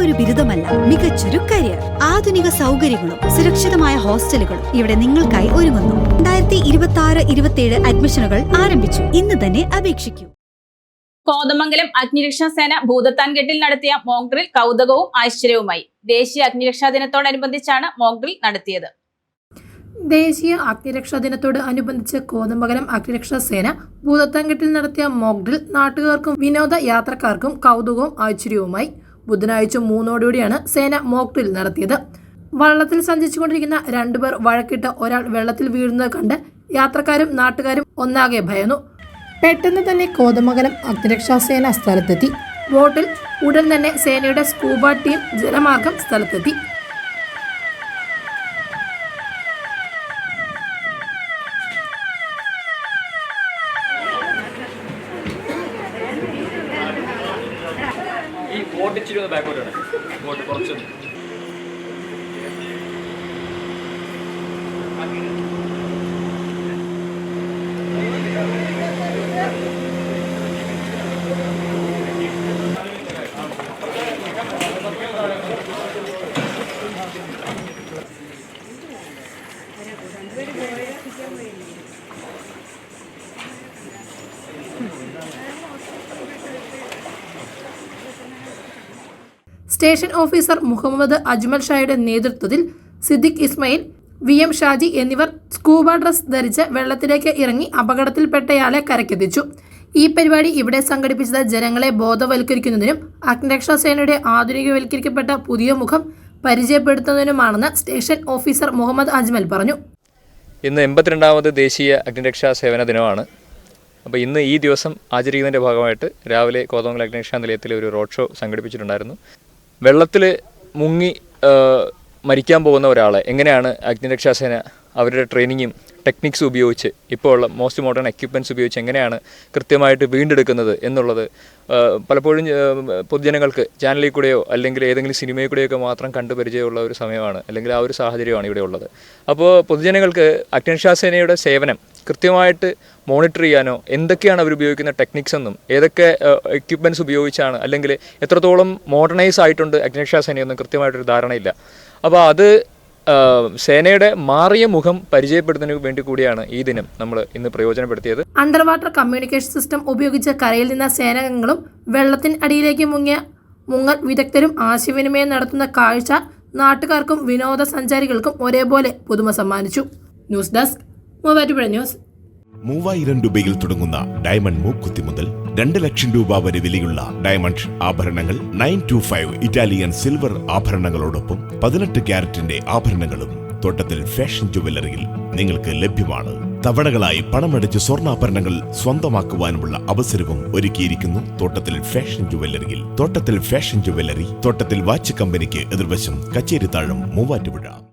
വെറുമൊരു ബിരുദമല്ല, മികച്ചൊരു കരിയർ. ആധുനിക സൗകര്യങ്ങളും സുരക്ഷിതമായ ഹോസ്റ്റലുകളും ഇവിടെ നിങ്ങൾക്കായി ഒരുങ്ങുന്നു. 2026-27 അഡ്മിഷനുകൾ ആരംഭിച്ചു. ഇന്ന് തന്നെ അപേക്ഷിക്കൂ. കോതമംഗലം അഗ്നിരക്ഷാസേന ഭൂതത്താൻകെട്ടിൽ നടത്തിയ മോക്ക് ഡ്രിൽ കൗതുകവും ആശ്ചര്യവുമായി. ദേശീയ അഗ്നിരക്ഷാ ദിനത്തോടനുബന്ധിച്ചാണ് മോക്ക് ഡ്രിൽ നടത്തിയത്. ദേശീയ അഗ്നിരക്ഷാ ദിനത്തോട് അനുബന്ധിച്ച് കോതമംഗലം അഗ്നിരക്ഷാസേന ഭൂതത്താൻകെട്ടിൽ നടത്തിയ മോക്ക് ഡ്രിൽ നാട്ടുകാർക്കും വിനോദ യാത്രക്കാർക്കും കൗതുകവും ആശ്ചര്യവുമായി. ബുധനാഴ്ച 3:00 സേന മോക്ക് ഡ്രിൽ നടത്തിയത്. വള്ളത്തിൽ സഞ്ചരിച്ചുകൊണ്ടിരിക്കുന്ന 2 പേർ വഴക്കിട്ട് ഒരാൾ വെള്ളത്തിൽ വീഴുന്നത് കണ്ട് യാത്രക്കാരും നാട്ടുകാരും ഒന്നാകെ ഭയന്നു. പെട്ടെന്ന് തന്നെ കോതമംഗലം അഗ്നിരക്ഷാസേന സ്ഥലത്തെത്തി. ബോട്ടിൽ ഉടൻ തന്നെ സേനയുടെ സ്കൂബ ടീം ജലമാർഗം സ്ഥലത്തെത്തി. സ്റ്റേഷൻ ഓഫീസർ മുഹമ്മദ് അജ്മൽ ഷായുടെ നേതൃത്വത്തിൽ സിദ്ദിഖ് ഇസ്മായിൽ, VM ഷാജി എന്നിവർ സ്കൂബ ഡ്രസ് ധരിച്ച് വെള്ളത്തിലേക്ക് ഇറങ്ങി അപകടത്തിൽപ്പെട്ടയാളെ കരക്കെത്തിച്ചു. ഈ പരിപാടി ഇവിടെ സംഘടിപ്പിച്ചത് ജനങ്ങളെ ബോധവൽക്കരിക്കുന്നതിനും അഗ്നിരക്ഷാ സേനയുടെ ആധുനികവൽക്കരിക്കപ്പെട്ട പുതിയ മുഖം പരിചയപ്പെടുത്തുന്നതിനുമാണെന്ന് സ്റ്റേഷൻ ഓഫീസർ മുഹമ്മദ് അജ്മൽ പറഞ്ഞു. ഇന്ന് 82ാമത് ദേശീയ അഗ്നിരക്ഷാ സേവന ദിനമാണ്. അപ്പോൾ ഇന്ന് ഈ ദിവസം ആചരിക്കുന്നതിൻ്റെ ഭാഗമായിട്ട് രാവിലെ കോതമംഗലം അഗ്നിരക്ഷാ നിലയത്തിൽ ഒരു റോഡ് ഷോ സംഘടിപ്പിച്ചിട്ടുണ്ടായിരുന്നു. വെള്ളത്തിൽ മുങ്ങി മരിക്കാൻ പോകുന്ന ഒരാളെ എങ്ങനെയാണ് അഗ്നിരക്ഷാസേന അവരുടെ ട്രെയിനിങ്ങും ടെക്നിക്സും ഉപയോഗിച്ച് ഇപ്പോൾ ഉള്ള മോസ്റ്റ് മോഡേൺ എക്യുപ്മെൻറ്റ്സ് ഉപയോഗിച്ച് എങ്ങനെയാണ് കൃത്യമായിട്ട് വീണ്ടെടുക്കുന്നത് എന്നുള്ളത് പലപ്പോഴും പൊതുജനങ്ങൾക്ക് ചാനലിൽ കൂടെയോ അല്ലെങ്കിൽ ഏതെങ്കിലും സിനിമയിൽ കൂടെയൊക്കെ മാത്രം കണ്ടു പരിചയമുള്ള ഒരു സമയമാണ്, അല്ലെങ്കിൽ ആ ഒരു സാഹചര്യമാണ് ഇവിടെ ഉള്ളത്. അപ്പോൾ പൊതുജനങ്ങൾക്ക് അഗ്നിരക്ഷാസേനയുടെ സേവനം കൃത്യമായിട്ട് മോണിറ്റർ ചെയ്യാനോ എന്തൊക്കെയാണ് അവർ ഉപയോഗിക്കുന്ന ടെക്നിക്സ് എന്നും ഏതൊക്കെ എക്യുപ്മെൻറ്റ്സ് ഉപയോഗിച്ചാണ് അല്ലെങ്കിൽ എത്രത്തോളം മോഡേണൈസ് ആയിട്ടുണ്ട് അഗ്നിരക്ഷാസേനയൊന്നും കൃത്യമായിട്ടൊരു ധാരണയില്ല. അപ്പോൾ അത് സേനയുടെ മാറിയ മുഖം പരിചയപ്പെടുത്തുന്നതിന് വേണ്ടി കൂടിയാണ് ഈ ദിനം നമ്മൾ ഇന്ന് പ്രയോജനപ്പെടുത്തിയത്. അണ്ടർ വാട്ടർ കമ്മ്യൂണിക്കേഷൻ സിസ്റ്റം ഉപയോഗിച്ച് കരയിൽ നിന്ന സേനാംഗങ്ങളും വെള്ളത്തിന് അടിയിലേക്ക് മുങ്ങിയ മുങ്ങൽ വിദഗ്ധരും ആശയവിനിമയം നടത്തുന്ന കാഴ്ച നാട്ടുകാർക്കും വിനോദസഞ്ചാരികൾക്കും ഒരേപോലെ പുതുമ സമ്മാനിച്ചു. News desk Muvattupuzha news. 3000 രൂപയിൽ തുടങ്ങുന്ന ഡയമണ്ട് മൂക്കുത്തി മുതൽ 2 ലക്ഷം രൂപ വരെ വിലയുള്ള ഡയമണ്ട് ആഭരണങ്ങൾ, 925 ഇറ്റാലിയൻ സിൽവർ ആഭരണങ്ങളോടൊപ്പം 18 ക്യാരറ്റിന്റെ ആഭരണങ്ങളും തോട്ടത്തിൽ ഫാഷൻ ജുവലറിയിൽ നിങ്ങൾക്ക് ലഭ്യമാണ്. തവണകളായി പണമടച്ച് സ്വർണ്ണാഭരണങ്ങൾ സ്വന്തമാക്കുവാനുമുള്ള അവസരവും ഒരുക്കിയിരിക്കുന്നു തോട്ടത്തിൽ ഫാഷൻ ജുവലറിയിൽ. തോട്ടത്തിൽ ഫാഷൻ ജുവലറി, തോട്ടത്തിൽ വാച്ച് കമ്പനിക്ക് എതിർവശം, കച്ചേരിത്താഴം, മൂവാറ്റുപുഴ.